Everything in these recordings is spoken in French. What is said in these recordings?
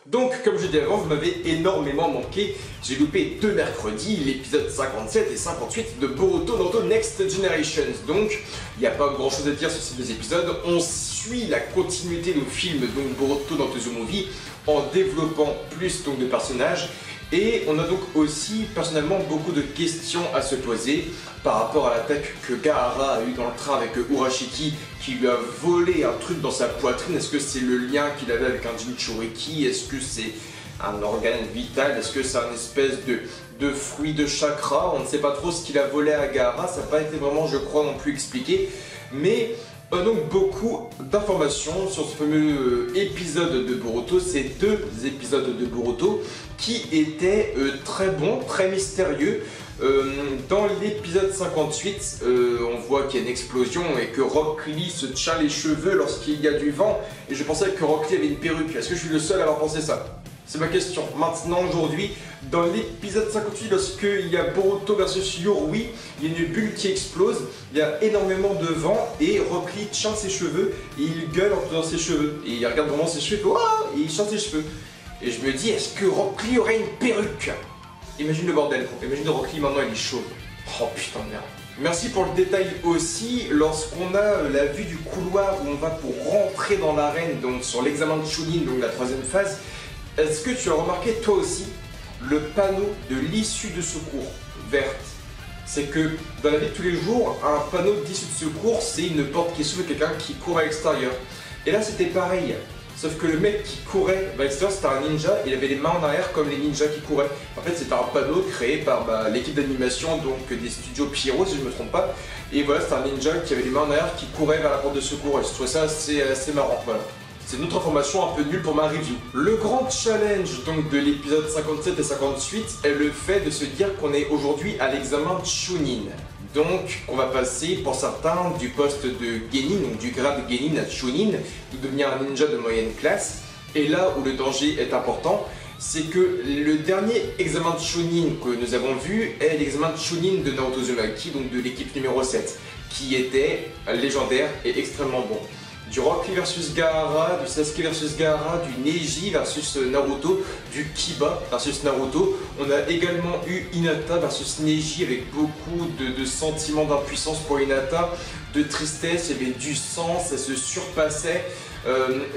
Donc, comme je disais avant, vous m'avez énormément manqué. J'ai loupé 2 mercredis, l'épisode 57 et 58 de Boruto Naruto Next Generations. Donc, il n'y a pas grand chose à dire sur ces 2 épisodes. On suit la continuité du film, donc Boruto Naruto The Movie, en développant plus donc, de personnages. Et on a donc aussi personnellement beaucoup de questions à se poser par rapport à l'attaque que Gaara a eu dans le train avec Urashiki qui lui a volé un truc dans sa poitrine. Est-ce que c'est le lien qu'il avait avec un Jinchuriki? Est-ce que c'est un organe vital? Est-ce que c'est un espèce de fruit de chakra? On ne sait pas trop ce qu'il a volé à Gaara, ça n'a pas été vraiment je crois non plus expliqué. Mais on a donc beaucoup d'informations sur ce fameux épisode de Boruto, ces 2 épisodes de Boruto qui étaient très bons, très mystérieux. Dans l'épisode 58, on voit qu'il y a une explosion et que Rock Lee se tient les cheveux lorsqu'il y a du vent. Et je pensais que Rock Lee avait une perruque. Est-ce que je suis le seul à avoir pensé ça? C'est ma question. Maintenant, aujourd'hui, dans l'épisode 58, lorsqu'il y a Boruto versus Yorui, il y a une bulle qui explose, il y a énormément de vent et Rock Lee tient ses cheveux et il gueule en tenant ses cheveux. Et il regarde vraiment ses cheveux et il tient ses cheveux. Et je me dis, est-ce que Rock Lee aurait une perruque? Imagine le bordel. Imagine Rock Lee maintenant, il est chauve. Oh putain de merde. Merci pour le détail aussi, lorsqu'on a la vue du couloir où on va pour rentrer dans l'arène, donc sur l'examen de Chunin, donc la 3e phase. Est-ce que tu as remarqué toi aussi le panneau de l'issue de secours verte? C'est que dans la vie de tous les jours, un panneau d'issue de secours, c'est une porte qui s'ouvre et quelqu'un qui court à l'extérieur. Et là c'était pareil, sauf que le mec qui courait à l'extérieur c'était un ninja, il avait les mains en arrière comme les ninjas qui couraient. En fait c'était un panneau créé par l'équipe d'animation donc des studios Pierrot si je ne me trompe pas. Et voilà, c'était un ninja qui avait les mains en arrière qui courait vers la porte de secours et je trouve ça assez marrant. Voilà. C'est une autre information un peu nulle pour ma review. Le grand challenge donc de l'épisode 57 et 58 est le fait de se dire qu'on est aujourd'hui à l'examen de Chunin. Donc on va passer pour certains du poste de Genin, donc du grade Genin à Chunin, de devenir un ninja de moyenne classe. Et là où le danger est important, c'est que le dernier examen de Chunin que nous avons vu est l'examen de Chunin de Naruto Uzumaki, donc de l'équipe numéro 7, qui était légendaire et extrêmement bon. Du Rock Lee versus Gaara, du Sasuke versus Gaara, du Neji versus Naruto, du Kiba versus Naruto. On a également eu Hinata versus Neji avec beaucoup de sentiments d'impuissance pour Hinata, de tristesse, il y avait du sang, ça se surpassait.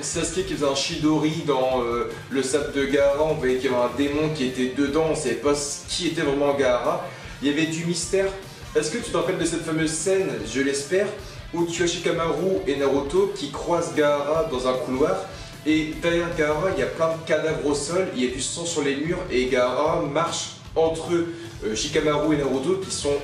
Sasuke qui faisait un Chidori dans le sable de Gaara, on voyait qu'il y avait un démon qui était dedans, on ne savait pas qui était vraiment Gaara. Il y avait du mystère. Est-ce que tu te rappelles de cette fameuse scène, je l'espère, où tu as Shikamaru et Naruto qui croisent Gaara dans un couloir et derrière Gaara il y a plein de cadavres au sol, il y a du sang sur les murs et Gaara marche entre Shikamaru et Naruto qui sont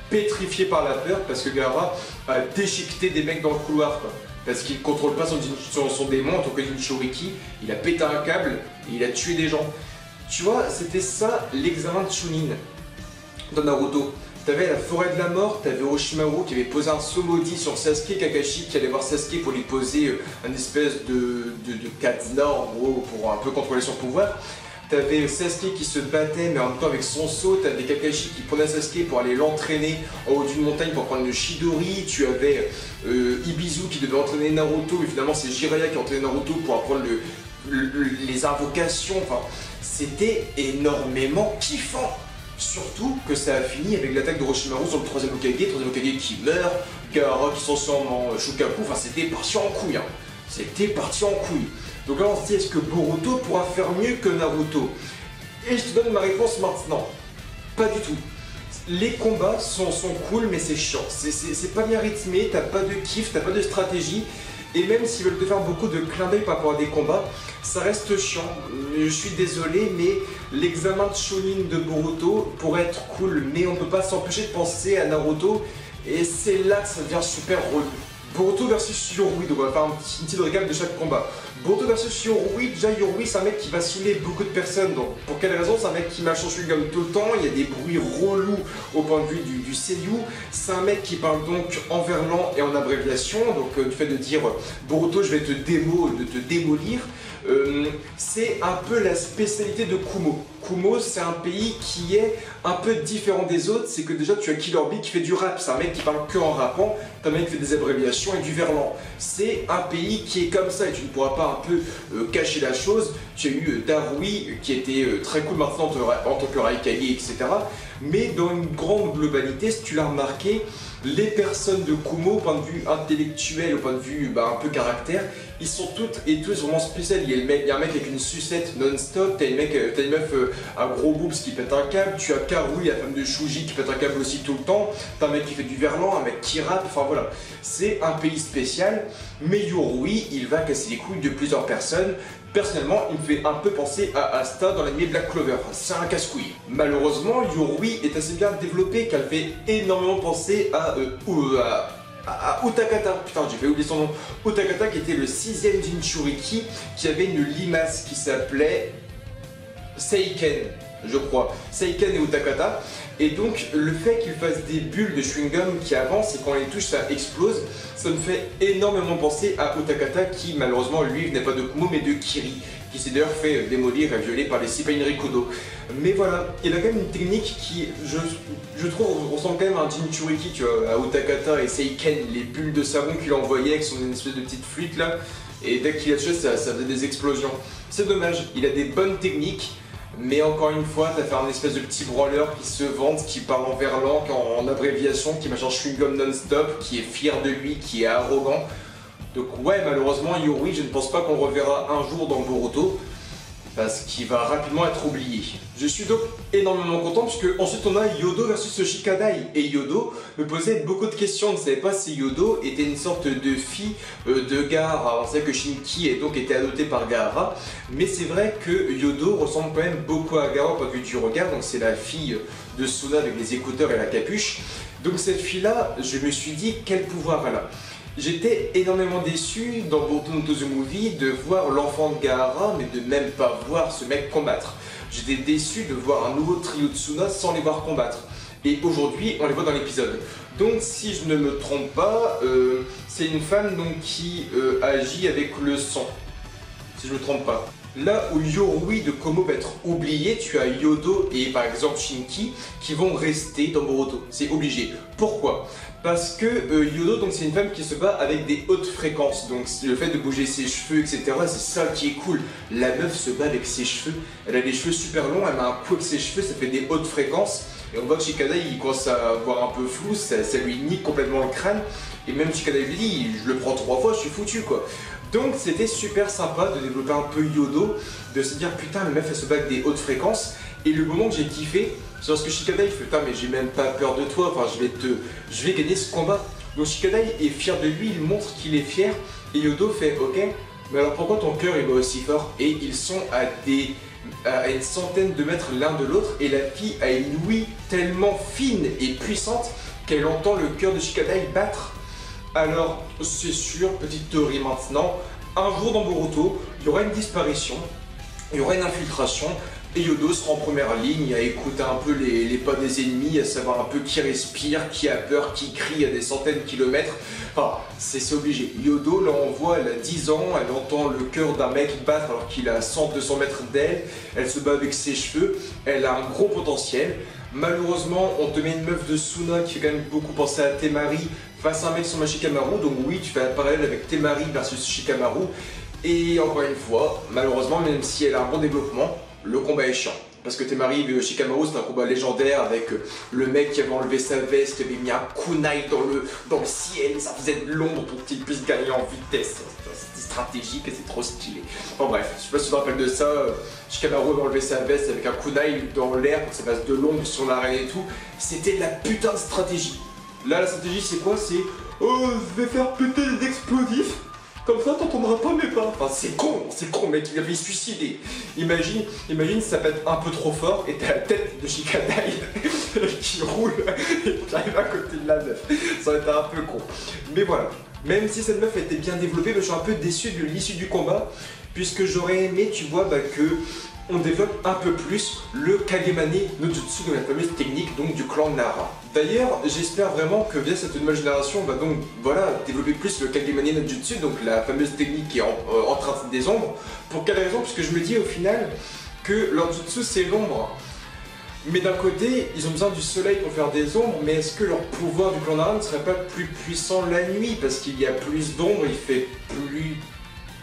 pétrifiés par la peur parce que Gaara a déchiqueté des mecs dans le couloir quoi. Parce qu'il ne contrôle pas son démon en tant que Jinchuriki, il a pété un câble et il a tué des gens. Tu vois, c'était ça l'examen de Chunin dans Naruto. T'avais la forêt de la mort, t'avais Orochimaru qui avait posé un sceau maudit sur Sasuke, Kakashi qui allait voir Sasuke pour lui poser un espèce de cadenas en gros pour un peu contrôler son pouvoir. T'avais Sasuke qui se battait mais en même temps avec son sceau, t'avais Kakashi qui prenait Sasuke pour aller l'entraîner en haut d'une montagne pour prendre le Chidori, tu avais Ibizu qui devait entraîner Naruto mais finalement c'est Jiraiya qui entraînait Naruto pour apprendre les invocations, enfin c'était énormément kiffant. Surtout que ça a fini avec l'attaque de Orochimaru sur le 3ème Hokage qui meurt, Gaara qui s'en sort en Shukaku, enfin c'était parti en couille, hein. C'était parti en couille. Donc là on se dit est-ce que Boruto pourra faire mieux que Naruto? Et je te donne ma réponse maintenant. Pas du tout. Les combats sont cool mais c'est chiant, c'est pas bien rythmé, t'as pas de kiff, t'as pas de stratégie. Et même s'ils veulent te faire beaucoup de clins d'œil par rapport à des combats, ça reste chiant. Je suis désolé, mais l'examen de Chunin de Boruto pourrait être cool, mais on ne peut pas s'empêcher de penser à Naruto, et c'est là que ça devient super relou. Boruto versus Yorui, donc on va faire un petit récap de chaque combat. Boruto versus Yorui, déjà Yorui c'est un mec qui va saouler beaucoup de personnes, donc pour quelle raison? C'est un mec qui mâche son chewing-gum tout le temps, il y a des bruits relous au point de vue du seiyuu, c'est un mec qui parle donc en verlan et en abréviation, donc du fait de dire Boruto je vais te démolir, C'est un peu la spécialité de Kumo. Kumo, c'est un pays qui est un peu différent des autres. C'est que déjà, tu as Killer Bee qui fait du rap. C'est un mec qui parle que en rappant. T'as un mec qui fait des abréviations et du verlan. C'est un pays qui est comme ça et tu ne pourras pas un peu cacher la chose. Tu as eu Darui qui était très cool maintenant en tant que Raikage, etc. Mais dans une grande globalité, si tu l'as remarqué, les personnes de Kumo, au point de vue intellectuel, au point de vue un peu caractère, ils sont toutes et tous vraiment spéciales. Il y a un mec avec une sucette non-stop, t'as une meuf à gros boobs qui pète un câble, tu as Karu, la femme de Shuji qui pète un câble aussi tout le temps, t'as un mec qui fait du verlan, un mec qui rappe, enfin voilà. C'est un pays spécial, mais Yorui, il va casser les couilles de plusieurs personnes. Personnellement, il me fait un peu penser à Asta dans l'anime Black Clover, c'est un casse-couille. Malheureusement, Yorui est assez bien développé qu'elle fait énormément penser à Utakata, putain j'ai fait oublier son nom, Utakata qui était le 6ème Jinchuriki qui avait une limace qui s'appelait Seiken, je crois, Seiken et Utakata, et donc le fait qu'il fasse des bulles de chewing-gum qui avancent et quand on les touche ça explose, ça me fait énormément penser à Utakata qui malheureusement lui venait pas de Kumo mais de Kiri, qui s'est d'ailleurs fait démolir et violer par les Sipain Rikudo. Mais voilà, il a quand même une technique qui, je trouve, ressemble quand même à un Jinchuriki, tu vois, à Utakata et Seiken, les bulles de savon qu'il envoyait avec son espèce de petite flûte là, et dès qu'il a tué, ça faisait des explosions. C'est dommage, il a des bonnes techniques, mais encore une fois, t'as fait un espèce de petit branleur qui se vante, qui parle en verlan, en abréviation, qui machin chewing-gum non-stop, qui est fier de lui, qui est arrogant. Donc ouais, malheureusement, Yorui, je ne pense pas qu'on le reverra un jour dans Boruto, parce qu'il va rapidement être oublié. Je suis donc énormément content, puisque ensuite on a Yodo versus Shikadai, et Yodo me posait beaucoup de questions, on ne savait pas si Yodo était une sorte de fille de Gaara. On sait que Shinki donc été adopté par Gaara, mais c'est vrai que Yodo ressemble quand même beaucoup à Gaara au point de vue du regard, donc c'est la fille de Suna avec les écouteurs et la capuche. Donc cette fille-là, je me suis dit, quel pouvoir elle a. J'étais énormément déçu dans Boruto no The Movie de voir l'enfant de Gaara, mais de même pas voir ce mec combattre. J'étais déçu de voir un nouveau trio de Tsuna sans les voir combattre. Et aujourd'hui, on les voit dans l'épisode. Donc si je ne me trompe pas, c'est une femme donc, qui agit avec le sang. Si je ne me trompe pas. Là où Yorui de Kumo va être oublié, tu as Yodo et par exemple Shinki qui vont rester dans Boruto. C'est obligé. Pourquoi ? Parce que Yodo, donc c'est une femme qui se bat avec des hautes fréquences, donc le fait de bouger ses cheveux, etc., c'est ça qui est cool. La meuf se bat avec ses cheveux, elle a des cheveux super longs, elle met un coup avec ses cheveux, ça fait des hautes fréquences, et on voit que Shikadai il commence à voir un peu flou, ça lui nique complètement le crâne, et même Shikadai lui dit, je le prends 3 fois, je suis foutu quoi. Donc c'était super sympa de développer un peu Yodo, de se dire putain la meuf elle se bat avec des hautes fréquences, et le moment que j'ai kiffé, c'est parce que Shikadai il fait putain mais j'ai même pas peur de toi, enfin je vais gagner ce combat. Donc Shikadai est fier de lui, il montre qu'il est fier, et Yodo fait ok, mais alors pourquoi ton cœur il va aussi fort? Et ils sont à une centaine de mètres l'un de l'autre, et la fille a une ouïe tellement fine et puissante qu'elle entend le cœur de Shikadai battre. Alors c'est sûr, petite théorie maintenant, un jour dans Boruto, il y aura une disparition, il y aura une infiltration, et Yodo sera en première ligne à écouter un peu les pas des ennemis, à savoir un peu qui respire, qui a peur, qui crie à des centaines de kilomètres. Enfin, c'est obligé. Yodo, là on voit, elle a 10 ans, elle entend le cœur d'un mec battre alors qu'il est à 100-200 mètres d'elle, elle se bat avec ses cheveux, elle a un gros potentiel. Malheureusement, on te met une meuf de Suna qui fait quand même beaucoup penser à Temari face à un mec sur Shikamaru, donc oui, tu fais un parallèle avec Temari versus Shikamaru. Et encore une fois, malheureusement, même si elle a un bon développement, le combat est chiant. Parce que Temari et Shikamaru, c'est un combat légendaire avec le mec qui avait enlevé sa veste, qui avait mis un kunai dans le ciel, et ça faisait de l'ombre pour qu'il puisse gagner en vitesse. C'était stratégique et c'est trop stylé. Enfin bref, je sais pas si tu te rappelles de ça, Shikamaru avait enlevé sa veste avec un kunai dans l'air pour que ça fasse de l'ombre sur l'arène et tout. C'était la putain de stratégie. Là, la stratégie, c'est quoi? C'est oh, je vais faire péter des explosifs. Comme ça, t'entendras pas mes pas. Enfin, c'est con, mec, il avait suicidé. Imagine, ça pète un peu trop fort et t'as la tête de Shikadai qui roule et qui arrive à côté de la meuf. Ça aurait été un peu con. Mais voilà. Même si cette meuf était bien développée, je suis un peu déçu de l'issue du combat, puisque j'aurais aimé, tu vois, que on développe un peu plus le Kagemane no Jutsu, de la fameuse technique donc du clan Nara. D'ailleurs, j'espère vraiment que via cette nouvelle génération, on va donc voilà, développer plus le Kagemane no Jutsu, donc la fameuse technique qui est empreinte des ombres. Pour quelle raison? Parce que je me dis au final que leur Jutsu c'est l'ombre. Mais d'un côté, ils ont besoin du soleil pour faire des ombres, mais est-ce que leur pouvoir du clan Nara ne serait pas plus puissant la nuit? Parce qu'il y a plus d'ombre, il fait plus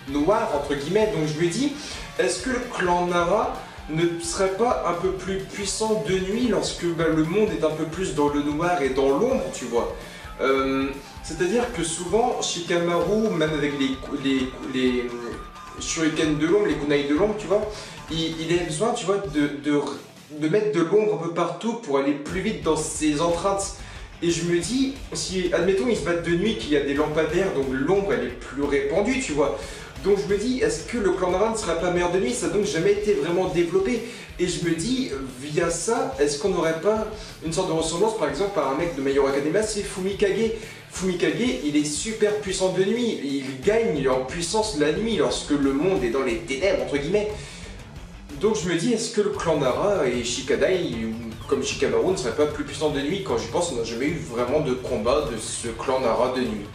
noir, entre guillemets, donc je me dis, est-ce que le clan Nara ne serait pas un peu plus puissant de nuit lorsque le monde est un peu plus dans le noir et dans l'ombre, tu vois? C'est-à-dire que souvent, Shikamaru, même avec les shurikens de l'ombre, les kunai de l'ombre, tu vois, il a besoin, tu vois, de mettre de l'ombre un peu partout pour aller plus vite dans ses empreintes. Et je me dis, si, admettons, ils se battent de nuit, qu'il y a des lampadaires, donc l'ombre, elle est plus répandue, tu vois. Donc je me dis, est-ce que le clan Nara ne sera pas meilleur de nuit? Ça n'a donc jamais été vraiment développé. Et je me dis, via ça, est-ce qu'on n'aurait pas une sorte de ressemblance, par exemple, par un mec de My Hero Academia, c'est Fumikage. Fumikage, il est super puissant de nuit. Il gagne en puissance la nuit lorsque le monde est dans les ténèbres, entre guillemets. Donc je me dis, est-ce que le clan Nara et Shikadai, comme Shikamaru, ne seraient pas plus puissants de nuit? Quand j'y pense, on n'a jamais eu vraiment de combat de ce clan Nara de nuit.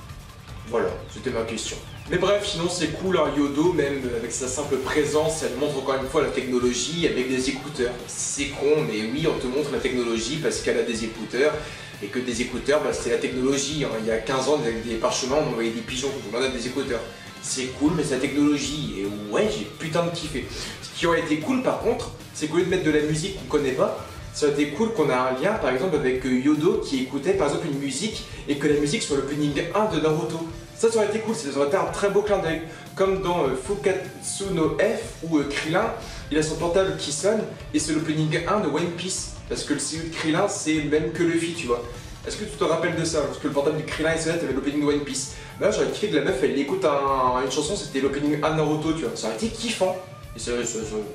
Voilà, c'était ma question. Mais bref, sinon c'est cool, hein, Yodo, même avec sa simple présence, elle montre encore une fois la technologie avec des écouteurs. C'est con, mais oui, on te montre la technologie parce qu'elle a des écouteurs, et que des écouteurs, c'est la technologie. Hein. Il y a 15 ans, avec des parchemins, on envoyait des pigeons, donc on a des écouteurs. C'est cool, mais c'est la technologie, et ouais, j'ai putain de kiffé. Ce qui aurait été cool par contre, c'est qu'au lieu de mettre de la musique qu'on connaît pas, ça aurait été cool qu'on ait un lien par exemple avec Yodo qui écoutait par exemple une musique et que la musique soit l'opening 1 de Naruto. Ça aurait été cool, ça aurait été un très beau clin d'œil. Comme dans Fukatsu no F où Krillin, il a son portable qui sonne et c'est l'opening 1 de One Piece. Parce que le CU de Krillin c'est le même que Luffy, tu vois. Est-ce que tu te rappelles de ça? Parce que le portable de Krillin il sonnait avec l'opening de One Piece. Là j'aurais kiffé que la meuf elle écoute une chanson, c'était l'opening 1 de Naruto, tu vois. Ça aurait été kiffant. Et c'est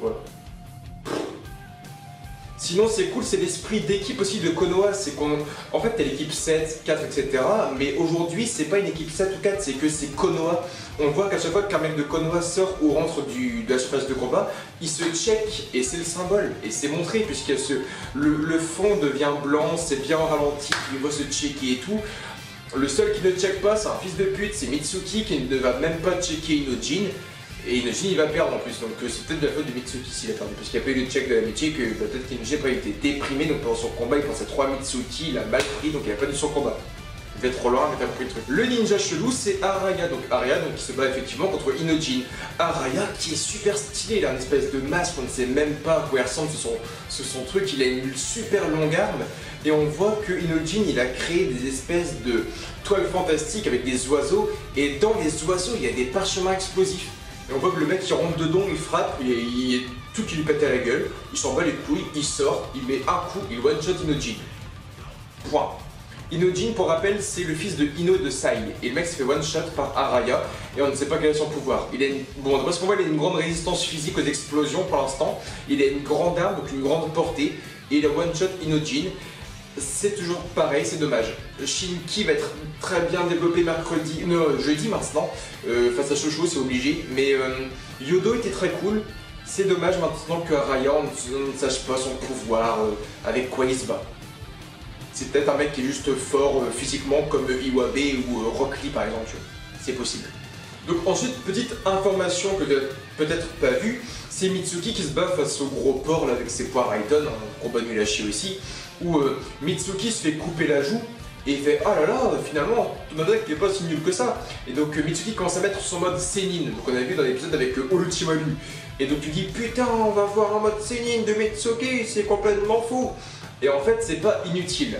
voilà. Sinon c'est cool, c'est l'esprit d'équipe aussi de Konoha, c'est qu'on... En fait t'as l'équipe 7, 4, etc. Mais aujourd'hui c'est pas une équipe 7 ou 4, c'est que c'est Konoha. On voit qu'à chaque fois qu'un mec de Konoha sort ou rentre de la surface de combat, il se check, et c'est le symbole, et c'est montré, puisque le fond devient blanc, c'est bien ralenti, il va se checker et tout. Le seul qui ne check pas, c'est un fils de pute, c'est Mitsuki qui ne va même pas checker Inojin. Et Inojin il va perdre en plus, donc c'est peut-être de la faute de Mitsuki s'il a perdu, parce qu'il n'y a pas eu de check de l'amitié, que peut-être qu'Inojin n'a pas été déprimé, donc pendant son combat il pensait 3 Mitsuki, il a mal pris, donc il n'a pas eu son combat. Il devait être trop loin, mais t'as compris le truc. Le ninja chelou c'est Araya, donc Araya qui se bat effectivement contre Inojin. Araya qui est super stylé, il a une espèce de masque, on ne sait même pas à quoi il ressemble, son truc, il a une super longue arme. Et on voit que Inojin il a créé des espèces de toiles fantastiques avec des oiseaux, et dans les oiseaux il y a des parchemins explosifs. Et on voit que le mec qui rentre dedans, il frappe, il y a tout qui lui pète à la gueule, il s'en bat les couilles, il sort, il met un coup, il one-shot Inojin. Point. Inojin, pour rappel, c'est le fils de Ino de Sai, et le mec se fait one-shot par Araya, et on ne sait pas quel est son pouvoir. Il a bon, parce qu'on voit, il a une grande résistance physique aux explosions pour l'instant, il a une grande arme, donc une grande portée, et il a one-shot Inojin. C'est toujours pareil, c'est dommage. Shinki va être très bien développé jeudi maintenant, face à Shoshu, c'est obligé. Mais Yodo était très cool. C'est dommage maintenant que Araya ne sache pas son pouvoir, avec quoi il se bat. C'est peut-être un mec qui est juste fort physiquement comme Iwabe ou Rock Lee par exemple. C'est possible. Donc ensuite, petite information que tu n'as peut-être pas vue, c'est Mitsuki qui se bat face au gros porc là, avec ses poires Raiden, un combat nul à chier aussi, où Mitsuki se fait couper la joue et il fait « Ah là là, finalement, ton deck n'est pas si nul que ça !» Et donc Mitsuki commence à mettre son mode Senin, donc on a vu dans l'épisode avec Orochimaru. Et donc tu dis « Putain, on va voir un mode Senin de Mitsuki, c'est complètement fou !» Et en fait, c'est pas inutile.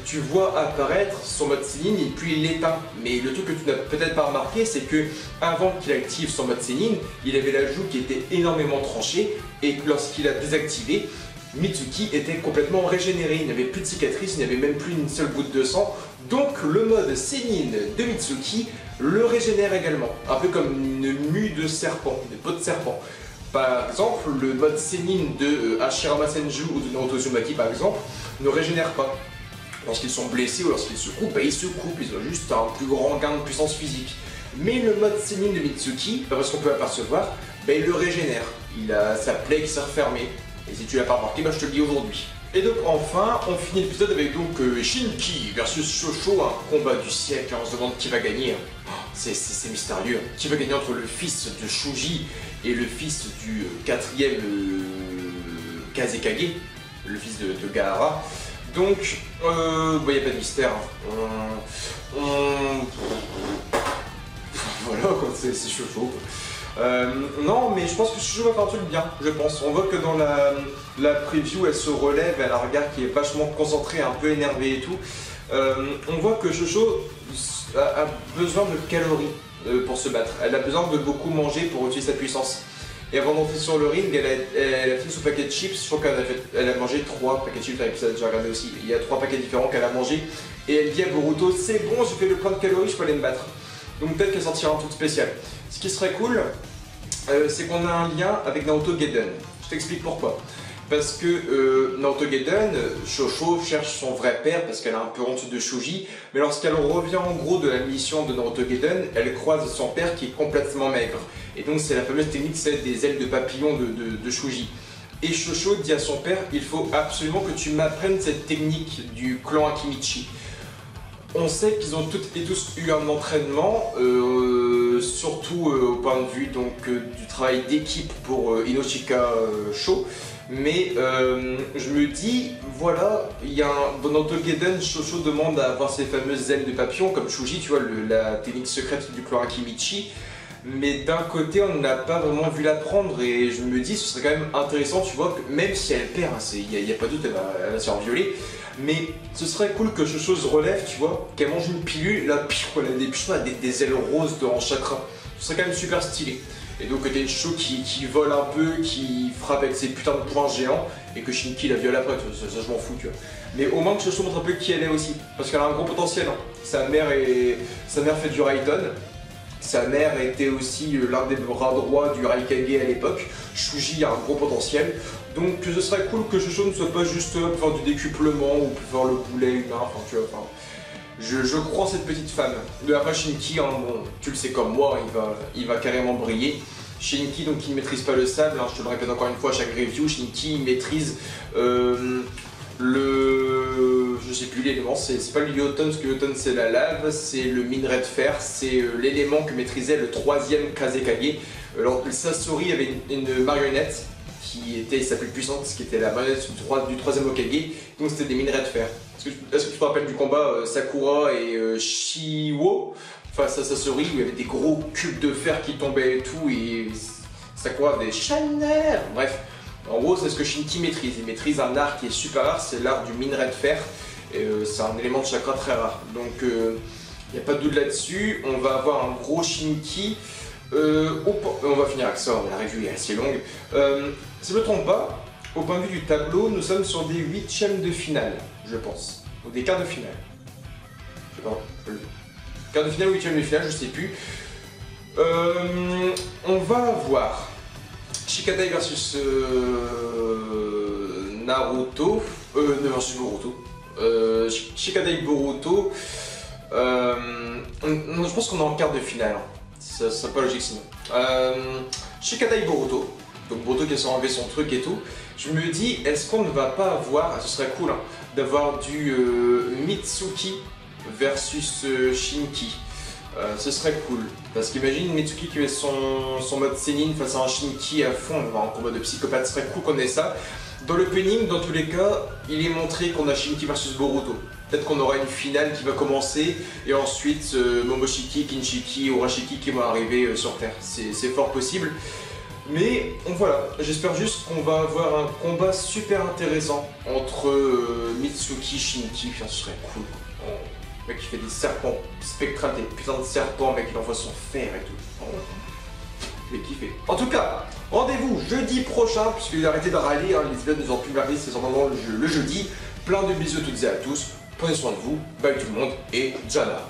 Tu vois apparaître son mode Senin et puis il l'éteint. Mais le truc que tu n'as peut-être pas remarqué, c'est que avant qu'il active son mode Senin, il avait la joue qui était énormément tranchée et lorsqu'il a désactivé, Mitsuki était complètement régénéré. Il n'avait plus de cicatrices, il n'y avait même plus une seule goutte de sang. Donc le mode Senin de Mitsuki le régénère également. Un peu comme une mue de serpent, une peau de serpent. Par exemple, le mode Senin de Hashirama Senju ou de Naruto Uzumaki par exemple ne régénère pas. lorsqu'ils sont blessés ou lorsqu'ils se coupent, bah, ils se coupent, ils ont juste un plus grand gain de puissance physique. Mais le mode Senin de Mitsuki, parce qu'on peut apercevoir, bah, il le régénère. Il a sa plaie qui s'est refermée. Et si tu l'as pas remarqué, bah, je te le dis aujourd'hui. Et donc enfin, on finit l'épisode avec donc Shinki versus Shosho, un combat du siècle. On se demande qui va gagner. C'est mystérieux. Qui va gagner entre le fils de Shuji et le fils du quatrième Kazekage, le fils de Gaara. Donc, il n'y a pas de mystère. Voilà, c'est Shosho. Non, mais je pense que Shosho va faire un truc bien, je pense. On voit que dans la preview, elle se relève, elle a un regard qui est vachement concentré, un peu énervé et tout. On voit que Shosho a besoin de calories pour se battre. Elle a besoin de beaucoup manger pour utiliser sa puissance. Et avant d'entrer sur le ring, elle a fini son paquet de chips. Je crois qu'elle a mangé 3 paquets de chips dans l'épisode, j'ai regardé aussi. Il y a 3 paquets différents qu'elle a mangé. Et elle dit à Boruto, c'est bon, j'ai fait le plein de calories, je peux aller me battre. Donc peut-être qu'elle sortira un truc spécial. Ce qui serait cool, c'est qu'on a un lien avec Naoto Geddon. Je t'explique pourquoi. Parce que Naoto Geddon, Shosho cherche son vrai père parce qu'elle a un peu honte de Shuji. Mais lorsqu'elle revient en gros de la mission de Naoto Geddon, elle croise son père qui est complètement maigre. Et donc c'est la fameuse technique, c'est des ailes de papillon de Shuji. Et Shosho dit à son père, il faut absolument que tu m'apprennes cette technique du clan Akimichi. On sait qu'ils ont toutes et tous eu un entraînement, surtout au point de vue donc, du travail d'équipe pour Inoshika Sho. Mais je me dis, voilà, il y a dans Naoto Geddon, Shosho demande à avoir ces fameuses ailes de papillon, comme Shuji, tu vois, la technique secrète du clan Akimichi. Mais d'un côté, on n'a pas vraiment vu l'apprendre et je me dis, ce serait quand même intéressant, tu vois, que même si elle perd, il n'y a pas de doute, elle va se faire violer. Mais ce serait cool que Shosho se relève, tu vois, qu'elle mange une pilule, là, elle a des ailes roses en chakra. Ce serait quand même super stylé. Et donc t'as une Shosho qui vole un peu, qui frappe avec ses putains de poings géants, et que Shinki la viole après, ça je m'en fous, tu vois. Mais au moins que Shosho montre un peu qui elle est aussi, parce qu'elle a un gros potentiel. Hein. Sa mère fait du Raiden. Sa mère était aussi l'un des bras droits du Raikage à l'époque. Shuji a un gros potentiel. Donc ce serait cool que Shosho ne soit pas juste pour faire du décuplement ou pour faire le boulet humain. Enfin, tu vois, enfin, je crois en cette petite femme. De après Shinki, hein, bon, tu le sais comme moi, il va carrément briller. Shinki, donc il ne maîtrise pas le sable, hein, je te le répète encore une fois à chaque review. Shinki maîtrise je sais plus l'élément, c'est pas le Yoton, parce que le Yoton c'est la lave, c'est le minerai de fer, c'est l'élément que maîtrisait le troisième Kazekage. Alors Sasori avait une marionnette qui s'appelait puissante, qui était la marionnette du troisième Hokage, donc c'était des minerais de fer. Est-ce que tu te rappelles du combat Sakura et Shiwo face à Sasori, où il y avait des gros cubes de fer qui tombaient et tout, et Sakura avait des Chanel, bref. En gros, c'est ce que Shinki maîtrise. Il maîtrise un art qui est super rare, c'est l'art du minerai de fer. C'est un élément de chakra très rare. Donc, il n'y a pas de doute là-dessus. On va avoir un gros Shinki. On va finir avec ça, la review est assez longue. Si je ne me trompe pas, au point de vue du tableau, nous sommes sur des 8e de finale, je pense. Ou des quarts de finale. Je sais pas. Quart de finale ou 8e de finale, je sais plus. On va avoir Shikadai versus Naruto, versus Boruto. Shikadai Boruto. Je pense qu'on est en quart de finale. Hein. Ça serait pas logique sinon. Shikadai Boruto. Donc Boruto qui a enlevé son truc et tout. Je me dis, est-ce qu'on ne va pas avoir, ce serait cool, hein, d'avoir du Mitsuki versus Shinki. Ce serait cool, parce qu'imagine Mitsuki qui met son mode Senin face à un Shinki à fond, on va un combat de psychopathe, ce serait cool qu'on ait ça. Dans l'opening, dans tous les cas, il est montré qu'on a Shinki versus Boruto. Peut-être qu'on aura une finale qui va commencer, et ensuite Momoshiki, Kinshiki, Urashiki qui vont arriver sur Terre. C'est fort possible. Mais voilà, j'espère juste qu'on va avoir un combat super intéressant entre Mitsuki et Shinki, enfin, ce serait cool. Le mec qui fait des serpents spectrales, des putains de serpents, mec il envoie son fer et tout. Je vais kiffer. En tout cas, rendez-vous jeudi prochain, puisqu'il a arrêté de râler, hein, les épisodes nous ont plus marqué, c'est normalement le jeudi. Plein de bisous à toutes et à tous, prenez soin de vous, bye tout le monde et Jana.